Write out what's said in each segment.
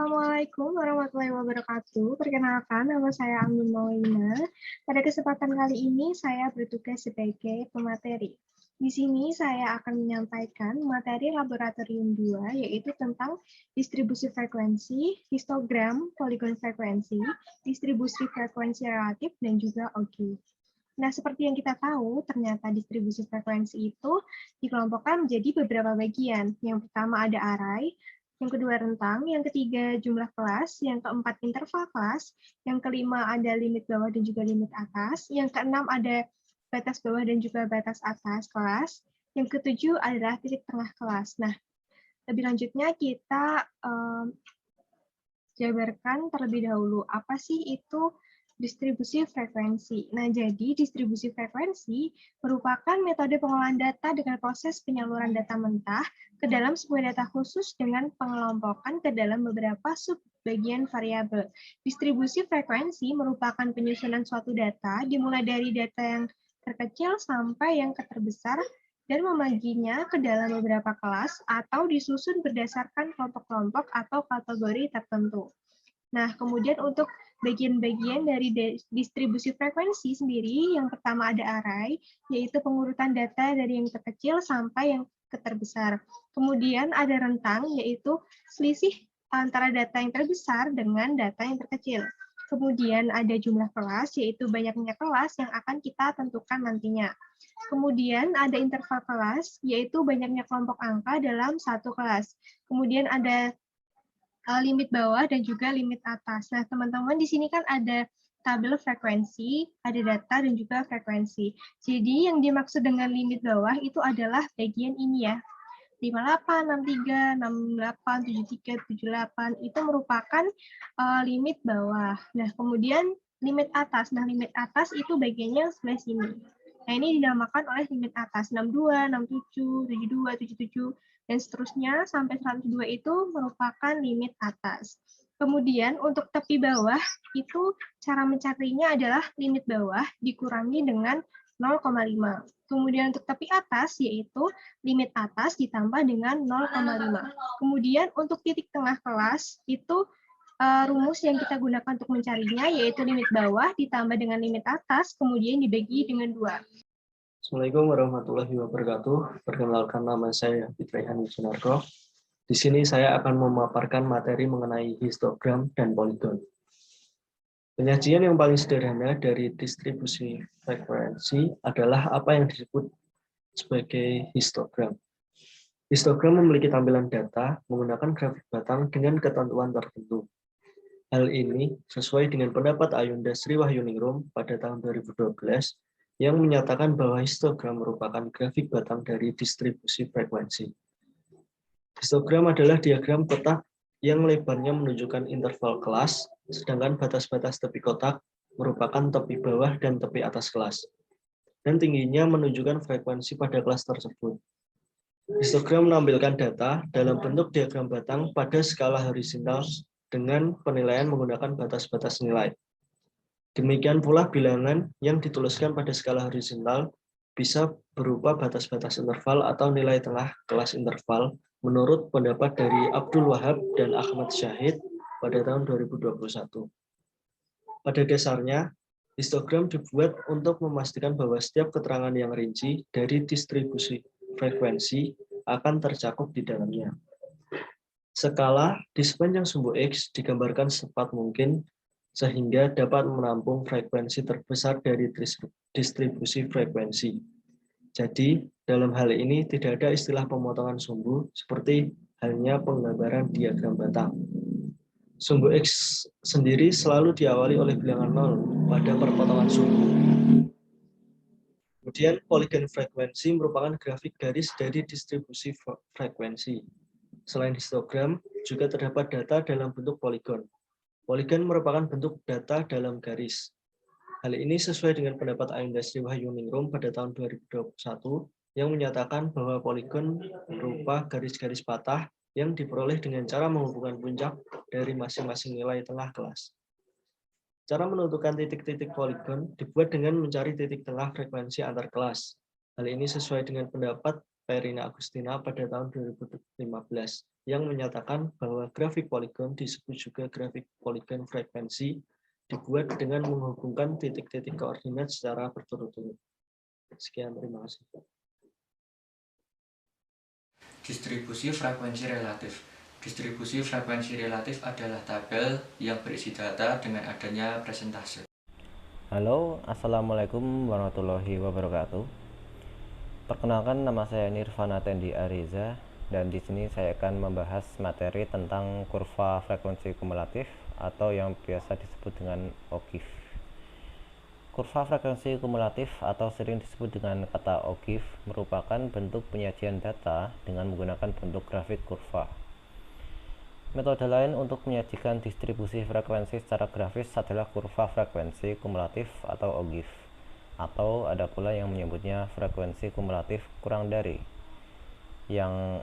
Assalamualaikum warahmatullahi wabarakatuh. Perkenalkan, nama saya Anggun Maulina. Pada kesempatan kali ini, saya bertugas sebagai pemateri. Di sini saya akan menyampaikan materi laboratorium 2, yaitu tentang distribusi frekuensi, histogram, poligon frekuensi, distribusi frekuensi relatif, dan juga OG. Nah, seperti yang kita tahu, ternyata distribusi frekuensi itu dikelompokkan menjadi beberapa bagian. Yang pertama ada array, yang kedua rentang, yang ketiga jumlah kelas, yang keempat interval kelas, yang kelima ada limit bawah dan juga limit atas, yang keenam ada batas bawah dan juga batas atas kelas, yang ketujuh adalah titik tengah kelas. Nah, lebih lanjutnya kita jabarkan terlebih dahulu apa sih itu distribusi frekuensi. Nah, jadi distribusi frekuensi merupakan metode pengolahan data dengan proses penyaluran data mentah ke dalam sebuah data khusus dengan pengelompokan ke dalam beberapa subbagian variabel. Distribusi frekuensi merupakan penyusunan suatu data dimulai dari data yang terkecil sampai yang terbesar dan membaginya ke dalam beberapa kelas atau disusun berdasarkan kelompok-kelompok atau kategori tertentu. Nah, kemudian untuk bagian-bagian dari distribusi frekuensi sendiri, yang pertama ada array, yaitu pengurutan data dari yang terkecil sampai yang terbesar. Kemudian ada rentang, yaitu selisih antara data yang terbesar dengan data yang terkecil. Kemudian ada jumlah kelas, yaitu banyaknya kelas yang akan kita tentukan nantinya. Kemudian ada interval kelas, yaitu banyaknya kelompok angka dalam satu kelas. Kemudian ada limit bawah dan juga limit atas. Nah, teman-teman di sini kan ada tabel frekuensi, ada data dan juga frekuensi. Jadi yang dimaksud dengan limit bawah itu adalah bagian ini ya. 58, 63, 68, 73, 78 itu merupakan limit bawah. Nah, kemudian limit atas. Nah, limit atas itu bagiannya sebelah sini. Nah, ini dinamakan oleh limit atas 62, 67, 72, 77 dan seterusnya sampai 102 itu merupakan limit atas. Kemudian untuk tepi bawah itu cara mencarinya adalah limit bawah dikurangi dengan 0,5. Kemudian untuk tepi atas yaitu limit atas ditambah dengan 0,5. Kemudian untuk titik tengah kelas itu rumus yang kita gunakan untuk mencarinya yaitu limit bawah ditambah dengan limit atas kemudian dibagi dengan 2. Assalamualaikum warahmatullahi wabarakatuh. Perkenalkan, nama saya Fitraihan Sunarko. Di sini saya akan memaparkan materi mengenai histogram dan poligon. Penyajian yang paling sederhana dari distribusi frekuensi adalah apa yang disebut sebagai histogram. Histogram memiliki tampilan data menggunakan grafik batang dengan ketentuan tertentu. Hal ini sesuai dengan pendapat Ayunda Sriwahyuningrum pada tahun 2012 yang menyatakan bahwa histogram merupakan grafik batang dari distribusi frekuensi. Histogram adalah diagram kotak yang lebarnya menunjukkan interval kelas, sedangkan batas-batas tepi kotak merupakan tepi bawah dan tepi atas kelas, dan tingginya menunjukkan frekuensi pada kelas tersebut. Histogram menampilkan data dalam bentuk diagram batang pada skala horizontal dengan penilaian menggunakan batas-batas nilai. Demikian pula bilangan yang dituliskan pada skala horizontal bisa berupa batas-batas interval atau nilai tengah kelas interval menurut pendapat dari Abdul Wahab dan Ahmad Syahid pada tahun 2021. Pada dasarnya, histogram dibuat untuk memastikan bahwa setiap keterangan yang rinci dari distribusi frekuensi akan tercakup di dalamnya. Skala di sepanjang sumbu X digambarkan secepat mungkin sehingga dapat menampung frekuensi terbesar dari distribusi frekuensi. Jadi, dalam hal ini tidak ada istilah pemotongan sumbu seperti halnya penggambaran diagram batang. Sumbu X sendiri selalu diawali oleh bilangan 0 pada perpotongan sumbu. Kemudian, poligon frekuensi merupakan grafik garis dari distribusi frekuensi. Selain histogram, juga terdapat data dalam bentuk poligon. Poligon merupakan bentuk data dalam garis. Hal ini sesuai dengan pendapat Ayunda Sriwahyuningrum pada tahun 2021 yang menyatakan bahwa poligon berupa garis-garis patah yang diperoleh dengan cara menghubungkan puncak dari masing-masing nilai tengah kelas. Cara menentukan titik-titik poligon dibuat dengan mencari titik tengah frekuensi antar kelas. Hal ini sesuai dengan pendapat Perina Agustina pada tahun 2015 yang menyatakan bahwa grafik poligon disebut juga grafik poligon frekuensi dibuat dengan menghubungkan titik-titik koordinat secara berturut-turut. Sekian, terima kasih. Distribusi frekuensi relatif. Distribusi frekuensi relatif adalah tabel yang berisi data dengan adanya presentase. Halo, Assalamualaikum warahmatullahi wabarakatuh. Perkenalkan, nama saya Nirvana Tendi Ariza, dan di sini saya akan membahas materi tentang kurva frekuensi kumulatif atau yang biasa disebut dengan OGIF. Kurva frekuensi kumulatif atau sering disebut dengan kata OGIF merupakan bentuk penyajian data dengan menggunakan bentuk grafik kurva. Metode lain untuk menyajikan distribusi frekuensi secara grafis adalah kurva frekuensi kumulatif atau OGIF, atau ada pula yang menyebutnya frekuensi kumulatif kurang dari, yang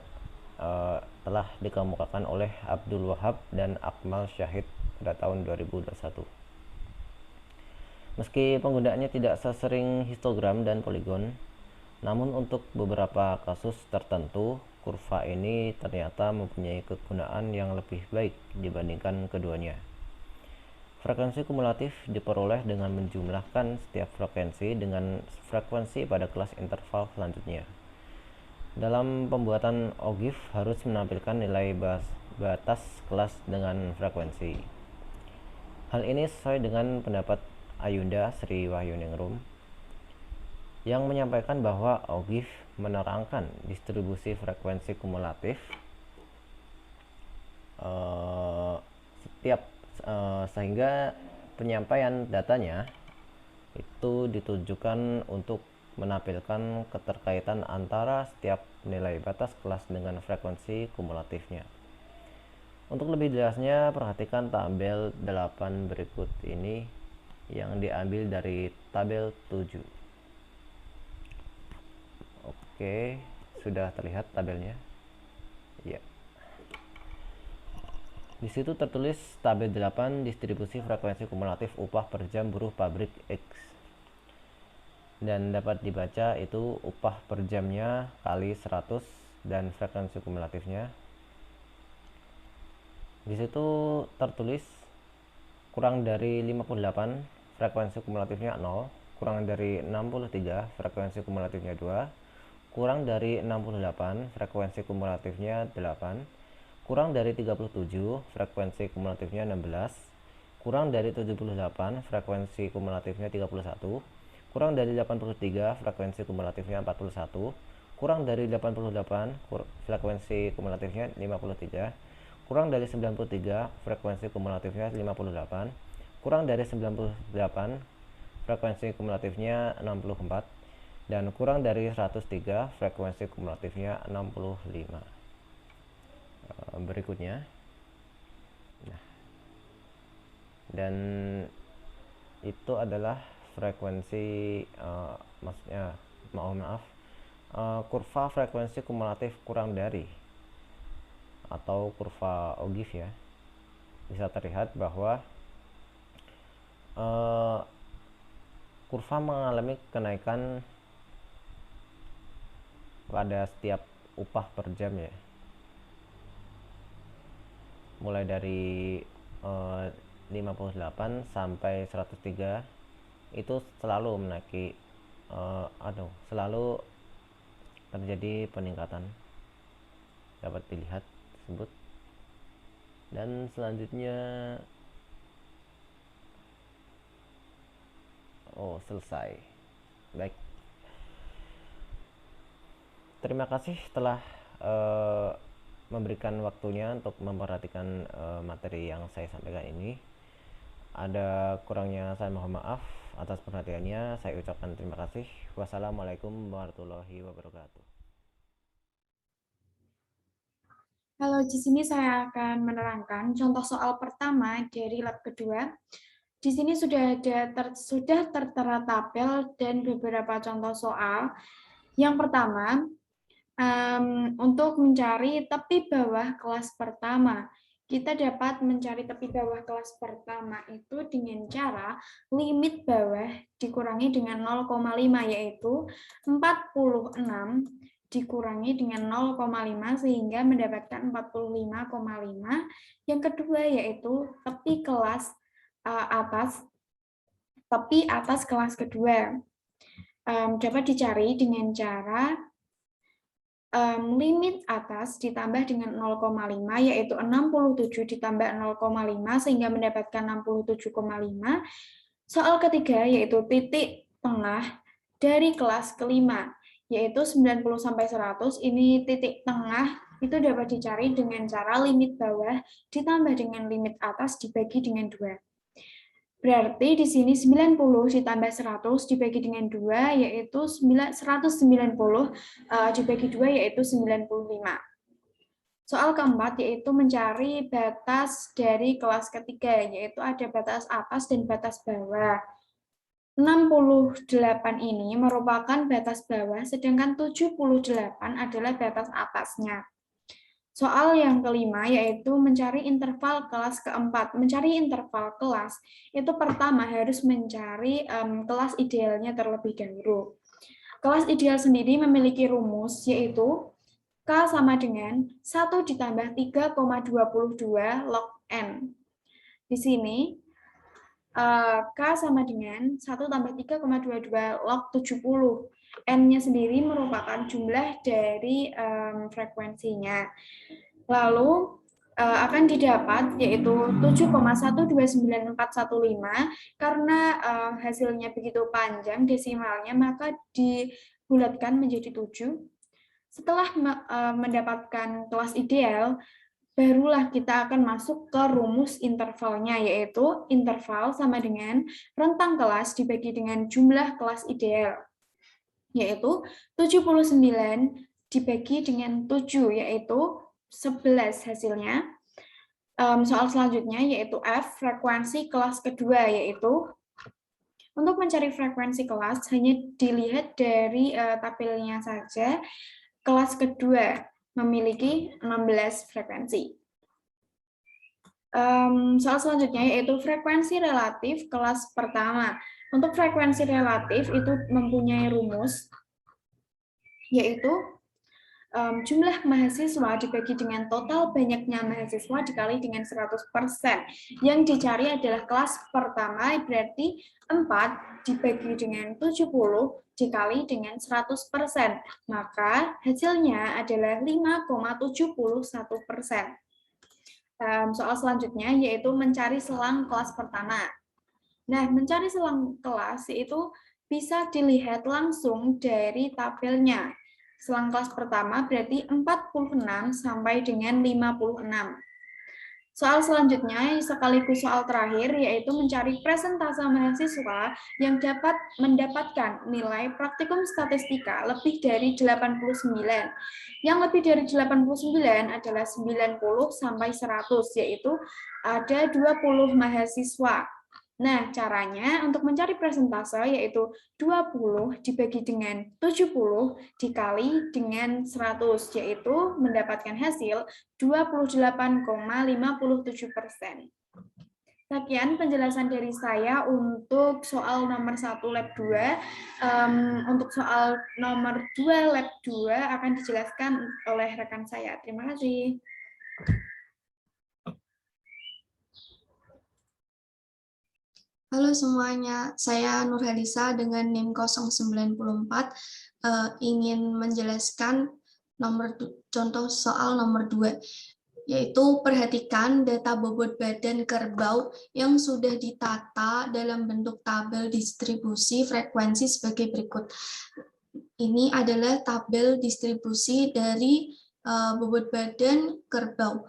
telah dikemukakan oleh Abdul Wahab dan Akmal Syahid pada tahun 2021. Meski penggunaannya tidak sesering histogram dan poligon, namun untuk beberapa kasus tertentu, kurva ini ternyata mempunyai kegunaan yang lebih baik dibandingkan keduanya. Frekuensi kumulatif diperoleh dengan menjumlahkan setiap frekuensi dengan frekuensi pada kelas interval selanjutnya. Dalam pembuatan OGIF harus menampilkan nilai batas kelas dengan frekuensi. Hal ini sesuai dengan pendapat Ayunda Sri Wahyuningrum yang menyampaikan bahwa OGIF menerangkan distribusi frekuensi kumulatif sehingga penyampaian datanya itu ditujukan untuk menampilkan keterkaitan antara setiap nilai batas kelas dengan frekuensi kumulatifnya. Untuk lebih jelasnya, perhatikan tabel 8 berikut ini yang diambil dari tabel 7. Oke, sudah terlihat tabelnya. Ya. Di situ tertulis tabel 8 distribusi frekuensi kumulatif upah per jam buruh pabrik X. Dan dapat dibaca itu upah per jamnya kali 100 dan frekuensi kumulatifnya. Di situ tertulis kurang dari 58 frekuensi kumulatifnya 0, kurang dari 63 frekuensi kumulatifnya 2, kurang dari 68 frekuensi kumulatifnya 8, kurang dari 37 frekuensi kumulatifnya 16, kurang dari 78 frekuensi kumulatifnya 31, kurang dari 83 frekuensi kumulatifnya 41, kurang dari 88 frekuensi kumulatifnya 53, kurang dari 93 frekuensi kumulatifnya 58, kurang dari 98 frekuensi kumulatifnya 64, dan kurang dari 103 frekuensi kumulatifnya 65. Berikutnya, dan itu adalah frekuensi kurva frekuensi kumulatif kurang dari atau kurva OGIF ya. Bisa terlihat bahwa kurva mengalami kenaikan pada setiap upah per jam ya, mulai dari 58 sampai 103 itu selalu menaiki selalu terjadi peningkatan, dapat dilihat tersebut. Dan selanjutnya selesai. Baik, terima kasih telah memberikan waktunya untuk memperhatikan materi yang saya sampaikan ini. Ada kurangnya saya mohon maaf. Atas perhatiannya saya ucapkan terima kasih. Wassalamualaikum warahmatullahi wabarakatuh. Halo, di sini saya akan menerangkan contoh soal pertama dari lab kedua. Di sini sudah tertera tabel dan beberapa contoh soal. Yang pertama, untuk mencari tepi bawah kelas pertama. Kita dapat mencari tepi bawah kelas pertama itu dengan cara limit bawah dikurangi dengan 0,5, yaitu 46 dikurangi dengan 0,5 sehingga mendapatkan 45,5. Yang kedua yaitu tepi atas kelas kedua. Dapat dicari dengan cara limit atas ditambah dengan 0,5 yaitu 67 ditambah 0,5 sehingga mendapatkan 67,5. Soal ketiga yaitu titik tengah dari kelas kelima yaitu 90 sampai 100. Ini titik tengah itu dapat dicari dengan cara limit bawah ditambah dengan limit atas dibagi dengan 2. Berarti di sini 90 ditambah 100 dibagi dengan 2 yaitu 190 dibagi 2 yaitu 95. Soal keempat yaitu mencari batas dari kelas ketiga, yaitu ada batas atas dan batas bawah. 68 ini merupakan batas bawah, sedangkan 78 adalah batas atasnya. Soal yang kelima yaitu mencari interval kelas keempat. Mencari interval kelas itu pertama harus mencari kelas idealnya terlebih dahulu. Kelas ideal sendiri memiliki rumus yaitu K sama dengan 1 ditambah 3,22 log N. Di sini K sama dengan 1 tambah 3,22 log 70. N-nya sendiri merupakan jumlah dari frekuensinya. Lalu akan didapat yaitu 7,129415 karena hasilnya begitu panjang desimalnya maka dibulatkan menjadi 7. Setelah mendapatkan kelas ideal, barulah kita akan masuk ke rumus intervalnya, yaitu interval sama dengan rentang kelas dibagi dengan jumlah kelas ideal, yaitu 79 dibagi dengan 7, yaitu 11 hasilnya. Soal selanjutnya yaitu F, frekuensi kelas kedua, yaitu untuk mencari frekuensi kelas hanya dilihat dari tabelnya saja. Kelas kedua memiliki 16 frekuensi. Soal selanjutnya yaitu frekuensi relatif kelas pertama. Untuk frekuensi relatif itu mempunyai rumus, yaitu jumlah mahasiswa dibagi dengan total banyaknya mahasiswa dikali dengan 100%. Yang dicari adalah kelas pertama, berarti 4 dibagi dengan 70 dikali dengan 100%. Maka hasilnya adalah 5,71%. Soal selanjutnya yaitu mencari selang kelas pertama. Nah, mencari selang kelas itu bisa dilihat langsung dari tabelnya. Selang kelas pertama berarti 46 sampai dengan 56. Soal selanjutnya sekaligus soal terakhir yaitu mencari presentase mahasiswa yang dapat mendapatkan nilai praktikum statistika lebih dari 89. Yang lebih dari 89 adalah 90 sampai 100, yaitu ada 20 mahasiswa. Nah, caranya untuk mencari presentase yaitu 20 dibagi dengan 70 dikali dengan 100, yaitu mendapatkan hasil 28,57%. Sekian penjelasan dari saya untuk soal nomor 1 lab 2. Untuk soal nomor 2 lab 2 akan dijelaskan oleh rekan saya. Terima kasih. Halo semuanya, saya Nurhalisa dengan NIM 094 ingin menjelaskan contoh soal nomor 2, yaitu perhatikan data bobot badan kerbau yang sudah ditata dalam bentuk tabel distribusi frekuensi sebagai berikut. Ini adalah tabel distribusi dari bobot badan kerbau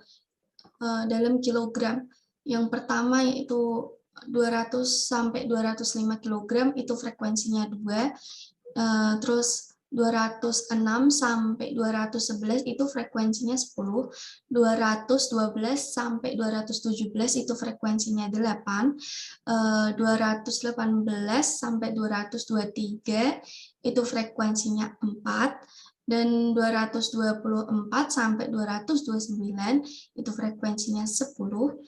dalam kilogram. Yang pertama yaitu 200 sampai 205 kg itu frekuensinya 2, terus 206 sampai 211 itu frekuensinya 10, 212 sampai 217 itu frekuensinya 8, 218 sampai 223 itu frekuensinya 4, dan 224 sampai 229 itu frekuensinya 10.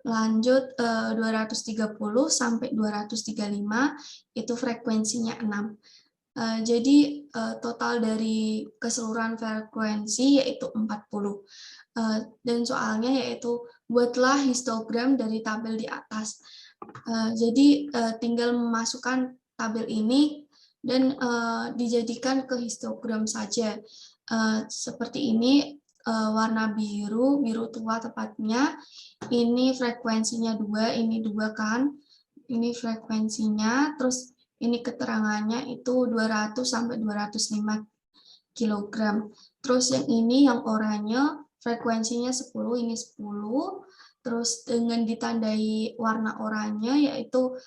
Lanjut 230 sampai 235 itu frekuensinya 6. Jadi total dari keseluruhan frekuensi yaitu 40. Dan soalnya yaitu buatlah histogram dari tabel di atas. Jadi tinggal memasukkan tabel ini dan dijadikan ke histogram saja. Seperti ini, warna biru tua tepatnya. Ini frekuensinya 2, ini 2 kan. Ini frekuensinya, terus ini keterangannya itu 200 sampai 205 kg. Terus yang ini yang oranye frekuensinya 10, ini 10. Terus dengan ditandai warna oranye yaitu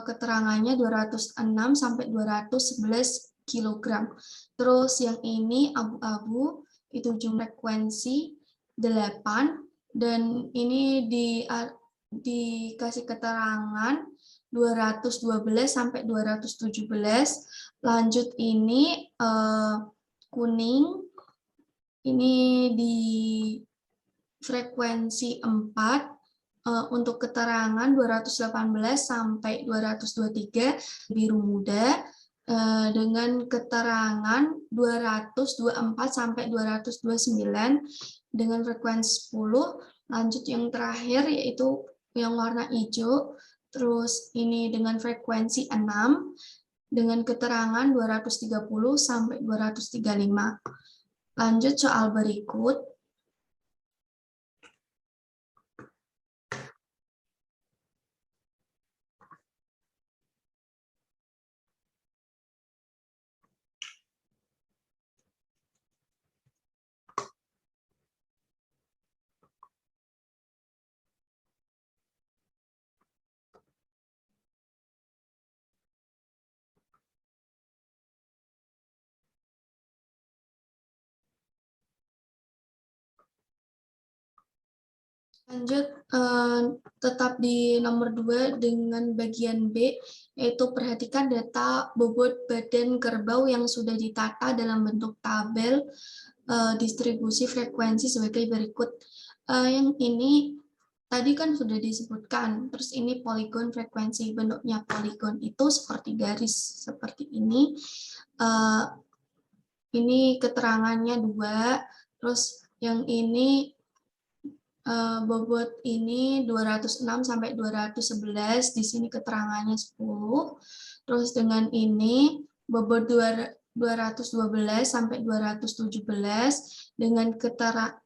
keterangannya 206 sampai 211 kg. Terus yang ini abu-abu itu jumlah frekuensi 8 dan ini dikasih keterangan 212 sampai 217. Lanjut ini kuning, ini di frekuensi 4, untuk keterangan 218 sampai 223, biru muda, dengan keterangan 224 sampai 229 dengan frekuensi 10. Lanjut yang terakhir yaitu yang warna hijau, terus ini dengan frekuensi 6 dengan keterangan 230 sampai 235. Lanjut soal berikut. Lanjut, tetap di nomor 2 dengan bagian B, yaitu perhatikan data bobot badan kerbau yang sudah ditata dalam bentuk tabel distribusi frekuensi sebagai berikut. Yang ini tadi kan sudah disebutkan, terus ini poligon frekuensi, bentuknya poligon itu seperti garis, seperti ini. Ini keterangannya 2, terus yang ini bobot ini 206 sampai 211, di sini keterangannya 10. Terus dengan ini bobot 212 sampai 217 dengan keterangan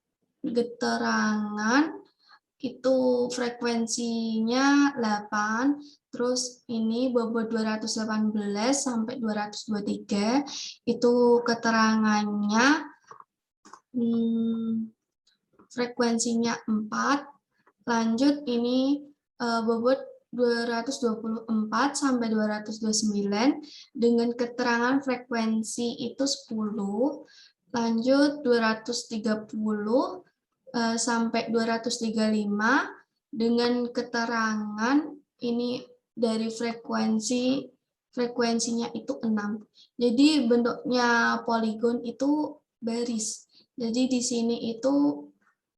itu frekuensinya 8. Terus ini bobot 218 sampai 223 itu keterangannya frekuensinya 4. Lanjut ini bobot 224 sampai 229 dengan keterangan frekuensi itu 10. Lanjut 230 sampai 235 dengan keterangan ini dari frekuensinya itu 6. Jadi bentuknya poligon itu baris. Jadi di sini itu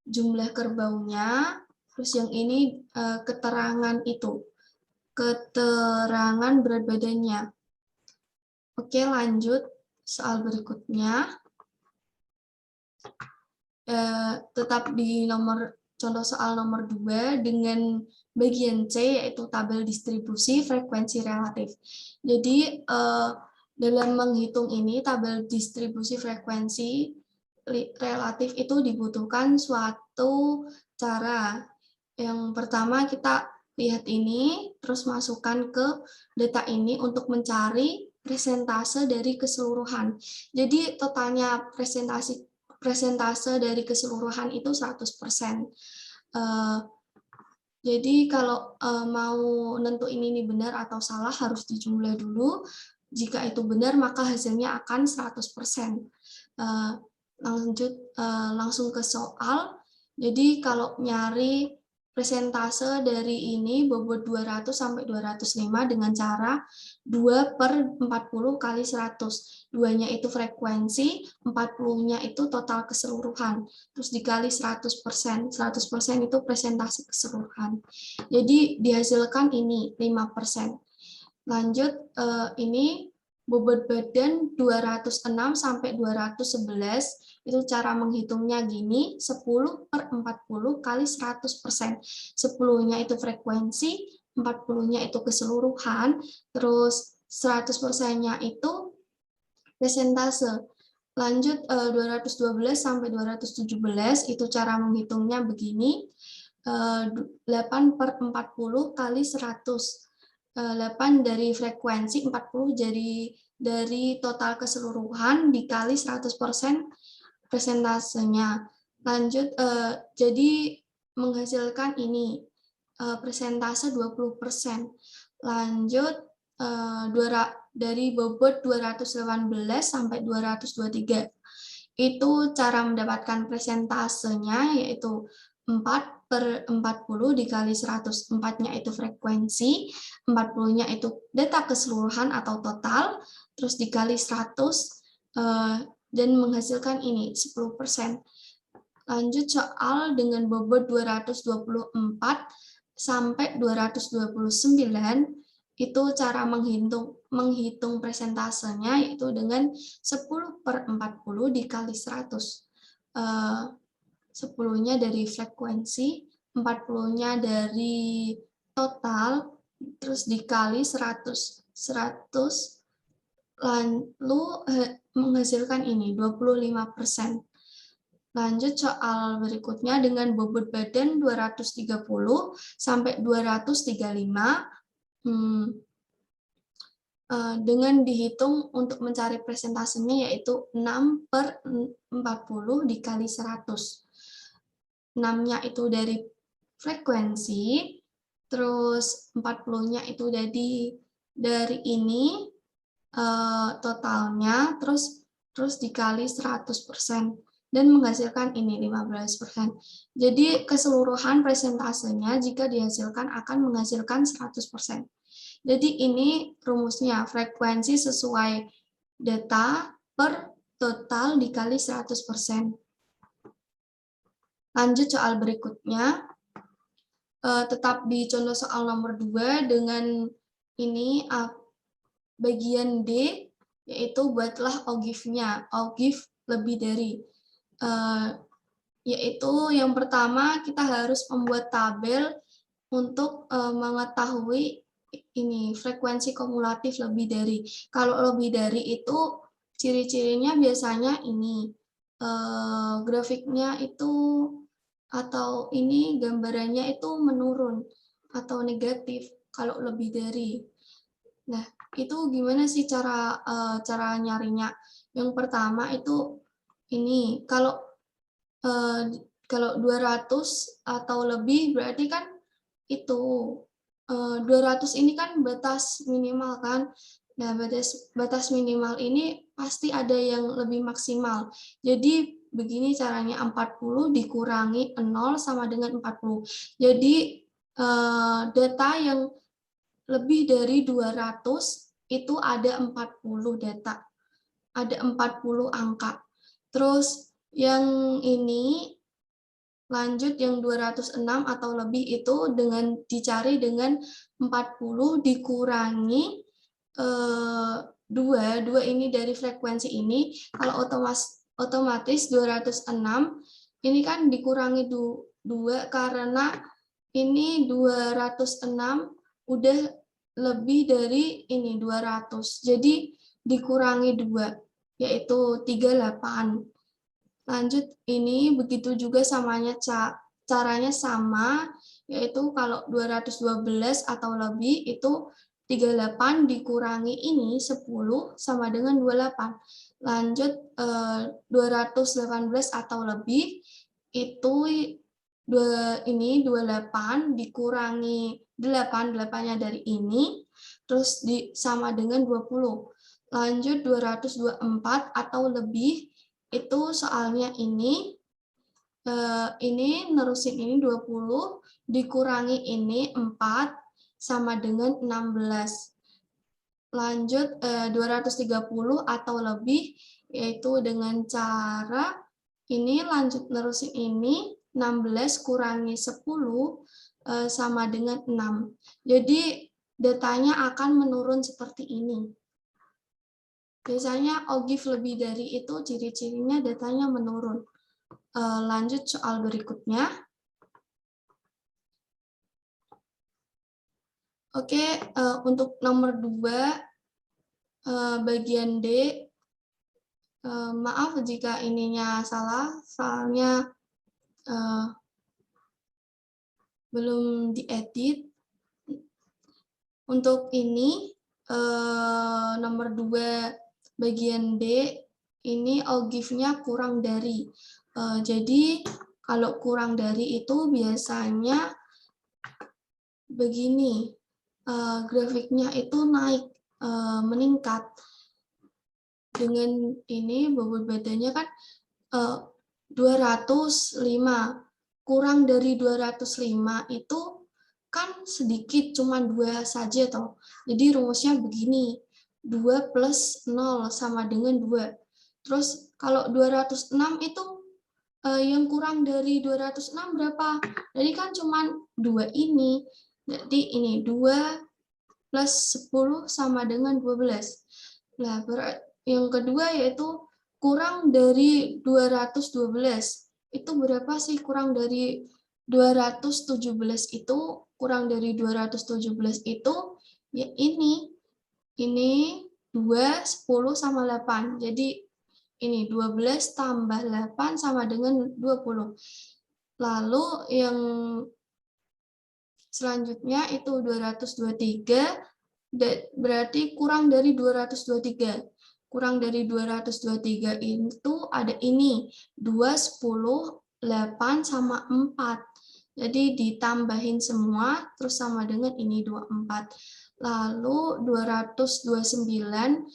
jumlah kerbaunya, terus yang ini keterangan berat badannya. Oke, lanjut soal berikutnya. Tetap di contoh soal nomor 2 dengan bagian C yaitu tabel distribusi frekuensi relatif. Jadi dalam menghitung ini tabel distribusi frekuensi relatif itu dibutuhkan suatu cara. Yang pertama kita lihat ini, terus masukkan ke data ini untuk mencari persentase dari keseluruhan. Jadi totalnya persentase dari keseluruhan itu 100%. Jadi kalau mau nentuin ini benar atau salah harus dijumlah dulu. Jika itu benar maka hasilnya akan 100%. Lanjut langsung ke soal. Jadi kalau nyari persentase dari ini bobot 200 sampai 205 dengan cara 2/40 kali 100. 2-nya itu frekuensi, 40-nya itu total keseluruhan. Terus dikali 100%. 100% itu persentase keseluruhan. Jadi dihasilkan ini 5%. Lanjut ini bobot badan 206 sampai 211, itu cara menghitungnya gini, 10/40 kali 100%. 10-nya itu frekuensi, 40-nya itu keseluruhan, terus 100%-nya itu persentase. Lanjut 212 sampai 217, itu cara menghitungnya begini, 8/40 kali 100. 8 dari frekuensi, 40 dari total keseluruhan dikali 100% persentasenya. Lanjut, jadi menghasilkan ini persentase 20%. Lanjut, dari bobot 218 sampai 223. Itu cara mendapatkan persentasenya, yaitu 4/40 dikali 100. 4-nya itu frekuensi, 40-nya itu data keseluruhan atau total, terus dikali 100, dan menghasilkan ini 10%. Lanjut soal dengan bobot 224 sampai 229, itu cara menghitung persentasenya, yaitu dengan 10/40 dikali 100. 10-nya dari frekuensi, 40-nya dari total, terus dikali 100. Lalu menghasilkan ini 25%. Lanjut soal berikutnya dengan bobot badan 230 sampai 235, dengan dihitung untuk mencari persentasenya, yaitu 6/40 dikali 100. 6-nya itu dari frekuensi, terus 40-nya itu dari ini totalnya, terus dikali 100%, dan menghasilkan ini 15%. Jadi keseluruhan persentasenya jika dihasilkan akan menghasilkan 100%. Jadi ini rumusnya, frekuensi sesuai data per total dikali 100%. Lanjut soal berikutnya, tetap di contoh soal nomor 2 dengan ini bagian D, yaitu buatlah OGIF-nya, OGIF lebih dari. Yaitu yang pertama kita harus membuat tabel untuk mengetahui ini frekuensi kumulatif lebih dari. Kalau lebih dari itu ciri-cirinya biasanya ini grafiknya itu atau ini gambarannya itu menurun atau negatif kalau lebih dari. Nah, itu gimana sih cara nyarinya? Yang pertama itu ini kalau 200 atau lebih berarti kan itu 200 ini kan batas minimal kan. Nah, batas minimal ini pasti ada yang lebih maksimal. Jadi begini caranya, 40 dikurangi 0 sama dengan 40. Jadi data yang lebih dari 200 itu ada 40 data. Ada 40 angka. Terus yang ini lanjut yang 206 atau lebih itu dicari dengan 40 dikurangi 2 ini dari frekuensi ini. Kalau otomatis 206 ini kan dikurangi 2 karena ini 206 udah lebih dari ini 200. Jadi dikurangi 2 yaitu 38. Lanjut ini begitu juga caranya sama, yaitu kalau 212 atau lebih itu 38 dikurangi ini 10 sama dengan 28. Lanjut 218 atau lebih itu ini 28 dikurangi 8, 8-nya dari ini terus sama dengan 20. Lanjut 224 atau lebih itu soalnya ini nerusin ini 20 dikurangi ini 4 sama dengan 16. Lanjut 230 atau lebih yaitu dengan cara ini lanjut nerusin ini 16 kurangi 10 sama dengan 6. Jadi datanya akan menurun seperti ini. Biasanya OGIF lebih dari itu, ciri-cirinya datanya menurun. Lanjut soal berikutnya. Oke, untuk nomor 2, bagian D, maaf jika ininya salah, soalnya belum diedit. Untuk ini, nomor 2, bagian D, ini OGIF-nya kurang dari. Jadi, kalau kurang dari itu biasanya begini, grafiknya itu naik, meningkat. Dengan ini bobot badannya kan 205, kurang dari 205 itu kan sedikit, cuma 2 saja toh. Jadi rumusnya begini, 2 plus 0 sama dengan 2. Terus kalau 206 itu yang kurang dari 206 berapa? Jadi kan cuma 2 ini. Jadi ini 2 plus 10 sama dengan 12. Nah, yang kedua yaitu kurang dari 212. Itu berapa sih kurang dari 217 itu? Kurang dari 217 itu ya ini 2, 10 sama 8. Jadi ini 12 tambah 8 sama dengan 20. Lalu yang selanjutnya itu 223, berarti kurang dari 223. Kurang dari 223 itu ada ini, 2, 10, 8, sama 4. Jadi ditambahin semua, terus sama dengan ini 24. Lalu 229,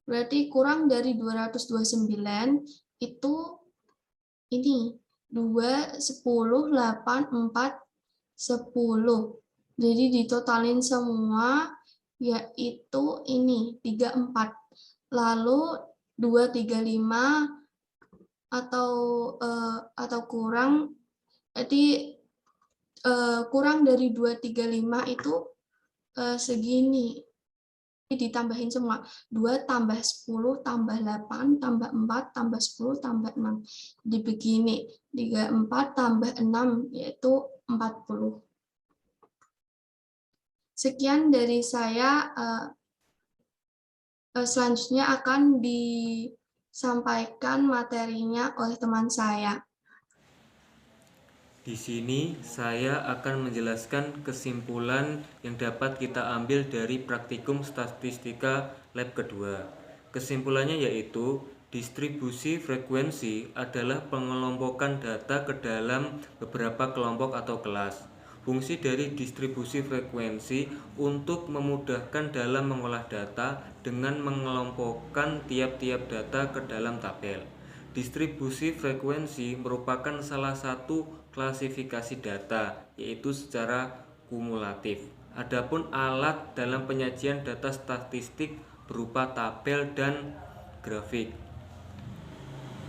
berarti kurang dari 229 itu ini 2, 10, 8, 4, 10. Jadi ditotalin semua yaitu ini 34. Lalu 235 atau kurang, jadi kurang dari 235 itu segini. Ditambahin semua, 2 tambah 10 tambah 8 tambah 4 tambah 10 tambah 6. Jadi begini, 34 tambah 6 yaitu 40. Sekian dari saya, selanjutnya akan disampaikan materinya oleh teman saya. Di sini saya akan menjelaskan kesimpulan yang dapat kita ambil dari praktikum statistika lab kedua. Kesimpulannya yaitu distribusi frekuensi adalah pengelompokan data ke dalam beberapa kelompok atau kelas. Fungsi dari distribusi frekuensi untuk memudahkan dalam mengolah data dengan mengelompokkan tiap-tiap data ke dalam tabel. Distribusi frekuensi merupakan salah satu klasifikasi data, yaitu secara kumulatif. Adapun alat dalam penyajian data statistik berupa tabel dan grafik.